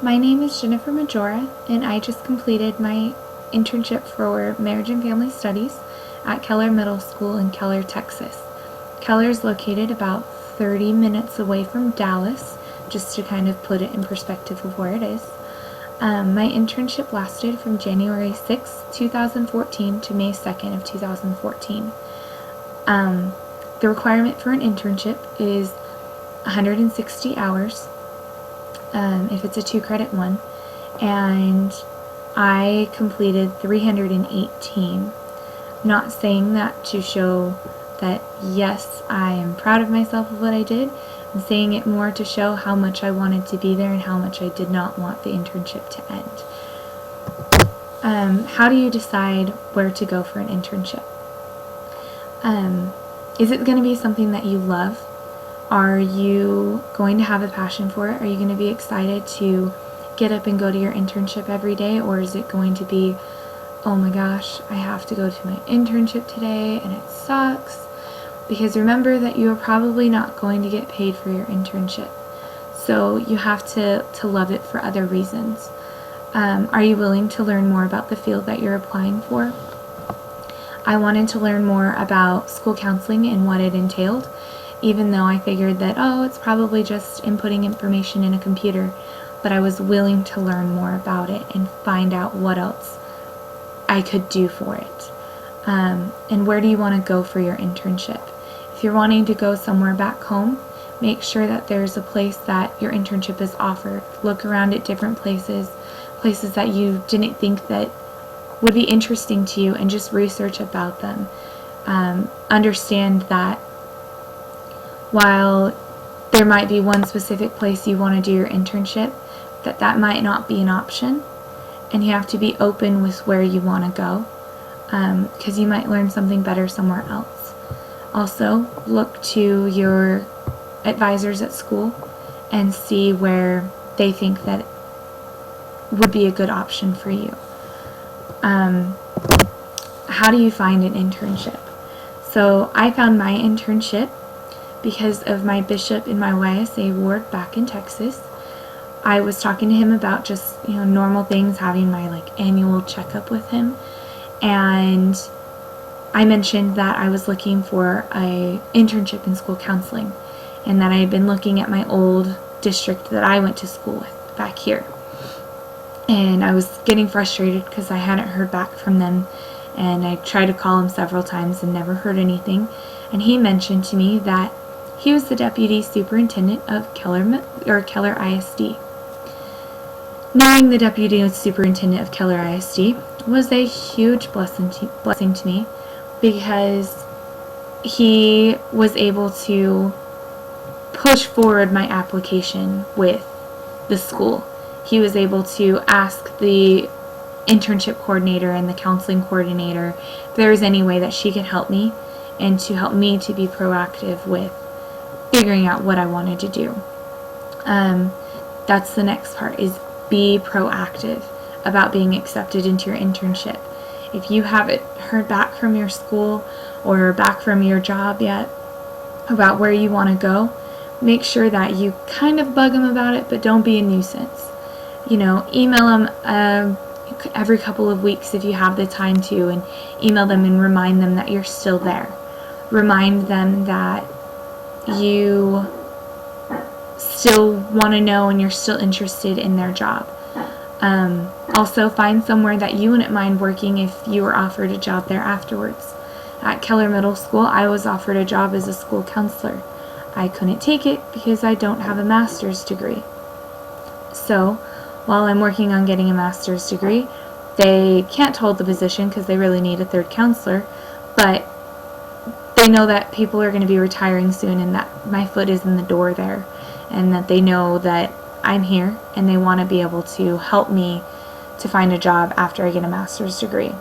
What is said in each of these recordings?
My name is Jennifer Maggiora, and I just completed my internship for Marriage and Family Studies at Keller Middle School in Keller, Texas. Keller is located about 30 minutes away from Dallas, just to kind of put it in perspective of where it is. My internship lasted from January 6, 2014 to May 2nd of 2014. The requirement for an internship is 160 hours. If it's a 2-credit one, and I completed 318. Not saying that to show that yes, I am proud of myself of what I did. I'm saying it more to show how much I wanted to be there and how much I did not want the internship to end. How do you decide where to go for an internship? Is it going to be something that you love? Are you going to have a passion for it? Are you going to be excited to get up and go to your internship every day? Or is it going to be, oh my gosh, I have to go to my internship today and it sucks? Because remember that you are probably not going to get paid for your internship. So you have to love it for other reasons. Are you willing to learn more about the field that you're applying for? I wanted to learn more about school counseling and what it entailed, even though I figured that, it's probably just inputting information in a computer, but I was willing to learn more about it and find out what else I could do for it. And where do you want to go for your internship? If you're wanting to go somewhere back home, make sure that there's a place that your internship is offered. Look around at different places that you didn't think that would be interesting to you, and just research about them. Understand that while there might be one specific place you want to do your internship, that might not be an option, and you have to be open with where you want to go, because you might learn something better somewhere else. Also, look to your advisors at school and see where they think that would be a good option for you. How do you find an internship? So I found my internship because of my bishop in my YSA ward back in Texas. I was talking to him about just, normal things, having my annual checkup with him. And I mentioned that I was looking for an internship in school counseling, and that I had been looking at my old district that I went to school with back here. And I was getting frustrated because I hadn't heard back from them, and I tried to call him several times and never heard anything. And he mentioned to me that he was the deputy superintendent of Keller ISD. Knowing the deputy superintendent of Keller ISD was a huge blessing to me, because he was able to push forward my application with the school. He was able to ask the internship coordinator and the counseling coordinator if there was any way that she could help me, and to help me to be proactive with figuring out what I wanted to do. That's the next part, is be proactive about being accepted into your internship. If you haven't heard back from your school or back from your job yet about where you want to go, make sure that you kind of bug them about it, but don't be a nuisance. Email them every couple of weeks if you have the time to, and email them and remind them that you're still there. Remind them that you still want to know and you're still interested in their job. Also, find somewhere that you wouldn't mind working if you were offered a job there afterwards. At Keller Middle School, I was offered a job as a school counselor. I couldn't take it because I don't have a master's degree. So, while I'm working on getting a master's degree, they can't hold the position because they really need a third counselor, but they know that people are going to be retiring soon, and that my foot is in the door there, and that they know that I'm here, and they want to be able to help me to find a job after I get a master's degree.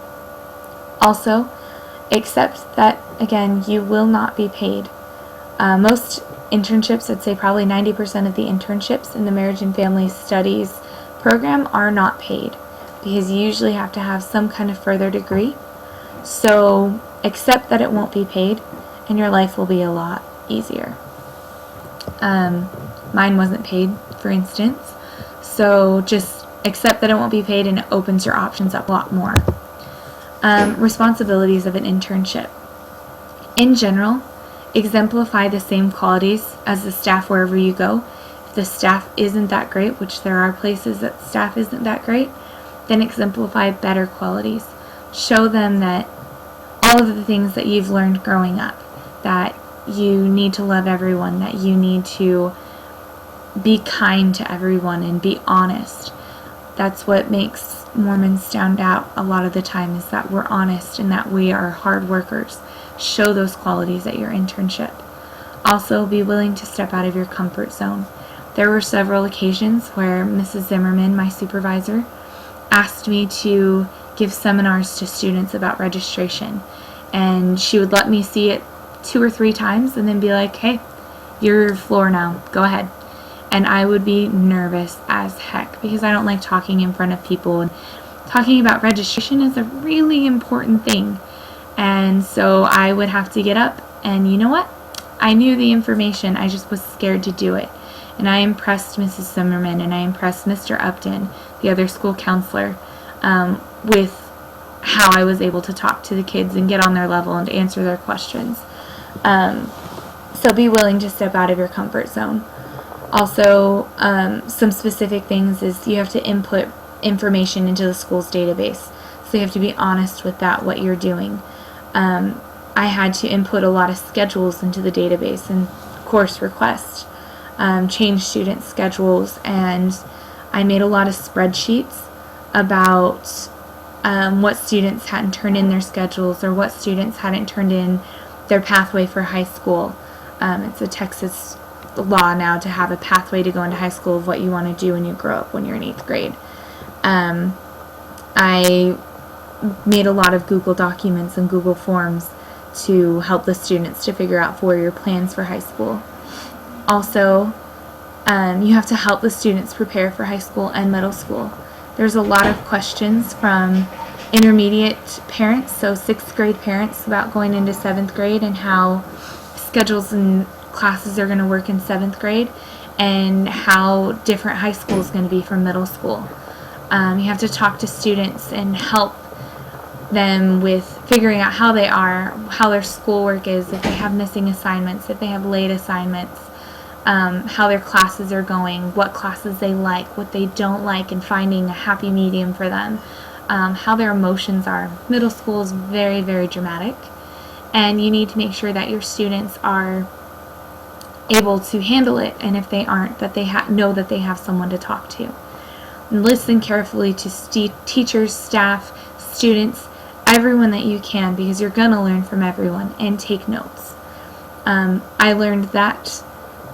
Also, accept that, again, you will not be paid. Most internships, I'd say probably 90% of the internships in the Marriage and Family Studies program are not paid, because you usually have to have some kind of further degree. So accept that it won't be paid, and your life will be a lot easier. Mine wasn't paid, for instance, So just accept that it won't be paid, and it opens your options up a lot more. Responsibilities of an internship. In general, exemplify the same qualities as the staff wherever you go. If the staff isn't that great, which there are places that staff isn't that great, then exemplify better qualities. Show them that all of the things that you've learned growing up, that you need to love everyone, that you need to be kind to everyone and be honest. That's what makes Mormons stand out a lot of the time, is that we're honest and that we are hard workers. Show those qualities at your internship. Also, be willing to step out of your comfort zone. There were several occasions where Mrs. Zimmerman, my supervisor, asked me to give seminars to students about registration, and she would let me see it 2 or 3 times and then be like, hey, your floor now, go ahead. And I would be nervous as heck because I don't like talking in front of people, and talking about registration is a really important thing. And so I would have to get up, and you know what? I knew the information, I just was scared to do it. And I impressed Mrs. Zimmerman, and I impressed Mr. Upton, the other school counselor, with how I was able to talk to the kids and get on their level and answer their questions. So be willing to step out of your comfort zone. Also, some specific things is you have to input information into the school's database. So you have to be honest with that, what you're doing. I had to input a lot of schedules into the database and course requests, change student schedules, and I made a lot of spreadsheets about what students hadn't turned in their schedules, or what students hadn't turned in their pathway for high school. It's a Texas law now to have a pathway to go into high school of what you want to do when you grow up, when you're in 8th grade. I made a lot of Google documents and Google Forms to help the students to figure out 4-year plans for high school. Also, you have to help the students prepare for high school and middle school. There's a lot of questions from intermediate parents, so 6th grade parents, about going into 7th grade and how schedules and classes are going to work in 7th grade, and how different high school is going to be from middle school. You have to talk to students and help them with figuring out how they are, how their schoolwork is, if they have missing assignments, if they have late assignments, how their classes are going, what classes they like, what they don't like, and finding a happy medium for them, how their emotions are. Middle school is very, very dramatic, and you need to make sure that your students are able to handle it, and if they aren't, that they know that they have someone to talk to. And listen carefully to teachers, staff, students, everyone that you can, because you're going to learn from everyone, and take notes. I learned that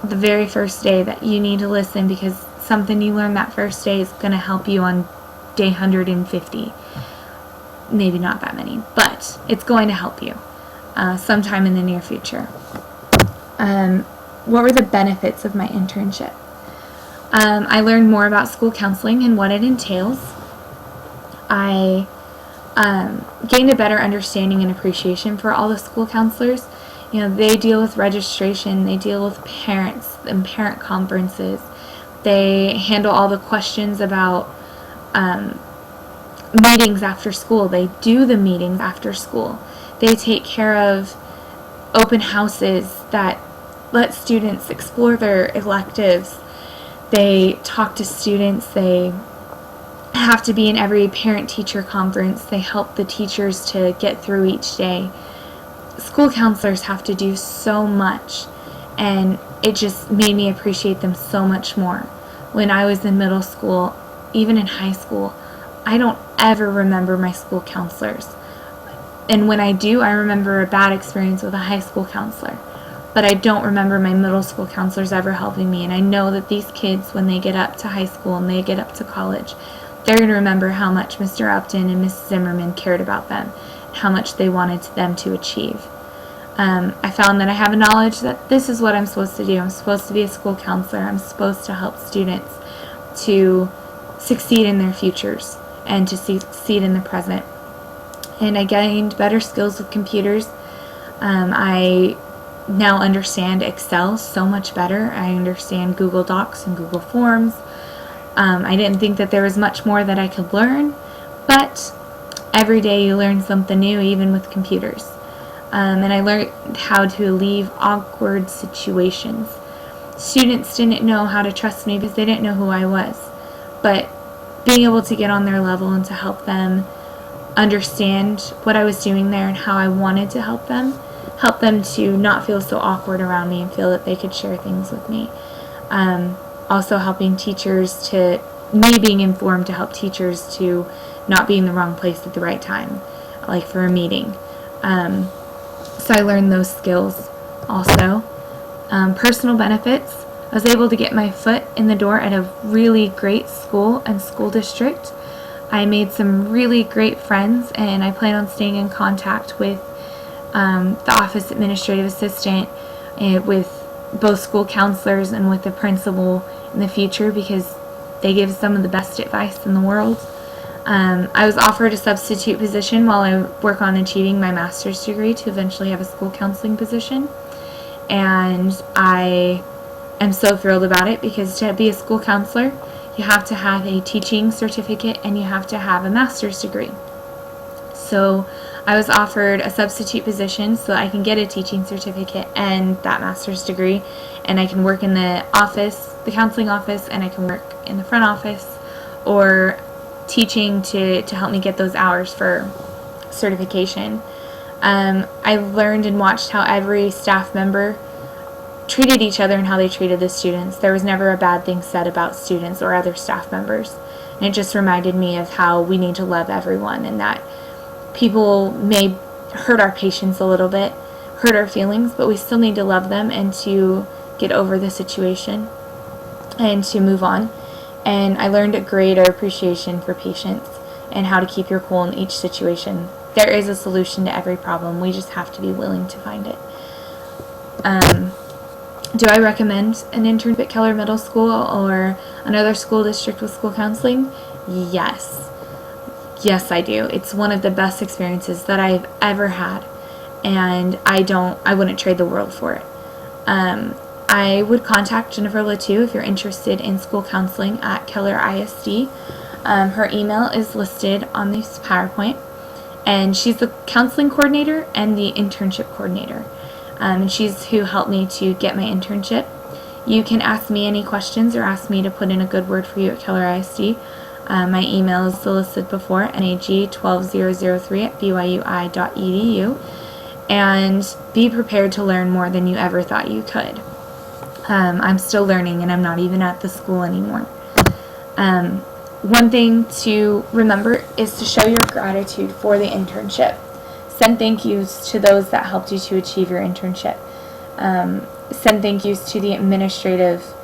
the very first day, that you need to listen, because something you learn that first day is going to help you on day 150. Maybe not that many, but it's going to help you sometime in the near future. What were the benefits of my internship? I learned more about school counseling and what it entails. I gained a better understanding and appreciation for all the school counselors. You know, they deal with registration, they deal with parents and parent conferences. They handle all the questions about meetings after school. They do the meetings after school. They take care of open houses that let students explore their electives. They talk to students. They have to be in every parent-teacher conference. They help the teachers to get through each day. School counselors have to do so much, and it just made me appreciate them so much more. When I was in middle school, even in high school, I don't ever remember my school counselors. And when I do, I remember a bad experience with a high school counselor. But I don't remember my middle school counselors ever helping me. And I know that these kids, when they get up to high school and they get up to college, they're going to remember how much Mr. Upton and Mrs. Zimmerman cared about them, how much they wanted them to achieve. I found that I have a knowledge that this is what I'm supposed to do. I'm supposed to be a school counselor. I'm supposed to help students to succeed in their futures and to succeed in the present. And I gained better skills with computers. I now understand Excel so much better. I understand Google Docs and Google Forms. I didn't think that there was much more that I could learn, but every day you learn something new, even with computers. And I learned how to leave awkward situations. Students didn't know how to trust me because they didn't know who I was. But being able to get on their level and to help them understand what I was doing there and how I wanted to help them to not feel so awkward around me and feel that they could share things with me. Also helping teachers to, me being informed to help teachers to not be in the wrong place at the right time, like for a meeting. So I learned those skills also. Personal benefits. I was able to get my foot in the door at a really great school and school district. I made some really great friends, and I plan on staying in contact with the office administrative assistant, with both school counselors and with the principal in the future, because they give some of the best advice in the world. I was offered a substitute position while I work on achieving my master's degree to eventually have a school counseling position. And I am so thrilled about it, because to be a school counselor, you have to have a teaching certificate and you have to have a master's degree. So I was offered a substitute position so that I can get a teaching certificate and that master's degree, and I can work in the office, the counseling office, and I can work in the front office or teaching to help me get those hours for certification. I learned and watched how every staff member treated each other and how they treated the students. There was never a bad thing said about students or other staff members. And it just reminded me of how we need to love everyone, and that people may hurt our patience a little bit, hurt our feelings, but we still need to love them and to get over the situation and to move on. And I learned a greater appreciation for patience and how to keep your cool in each situation. There is a solution to every problem. We just have to be willing to find it. Do I recommend an internship at Keller Middle School or another school district with school counseling? Yes. Yes, I do. It's one of the best experiences that I've ever had, and I wouldn't trade the world for it. I would contact Jennifer Latou if you're interested in school counseling at Keller ISD. Her email is listed on this PowerPoint, and she's the counseling coordinator and the internship coordinator. And she's who helped me to get my internship. You can ask me any questions or ask me to put in a good word for you at Keller ISD. My email is listed before, nag12003@byui.edu. And be prepared to learn more than you ever thought you could. I'm still learning, and I'm not even at the school anymore. One thing to remember is to show your gratitude for the internship. Send thank yous to those that helped you to achieve your internship. Send thank yous to the administrative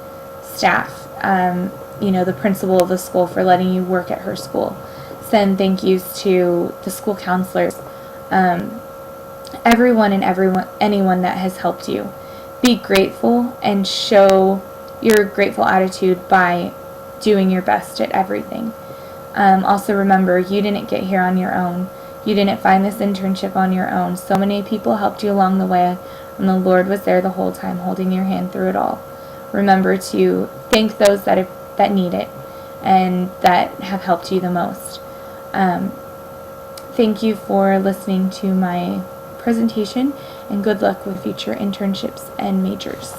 staff, the principal of the school for letting you work at her school. Send thank yous to the school counselors, anyone that has helped you. Be grateful and show your grateful attitude by doing your best at everything. Also remember, you didn't get here on your own. You didn't find this internship on your own. So many people helped you along the way, and the Lord was there the whole time holding your hand through it all. Remember to thank those that need it and that have helped you the most. Thank you for listening to my presentation, and good luck with future internships and majors.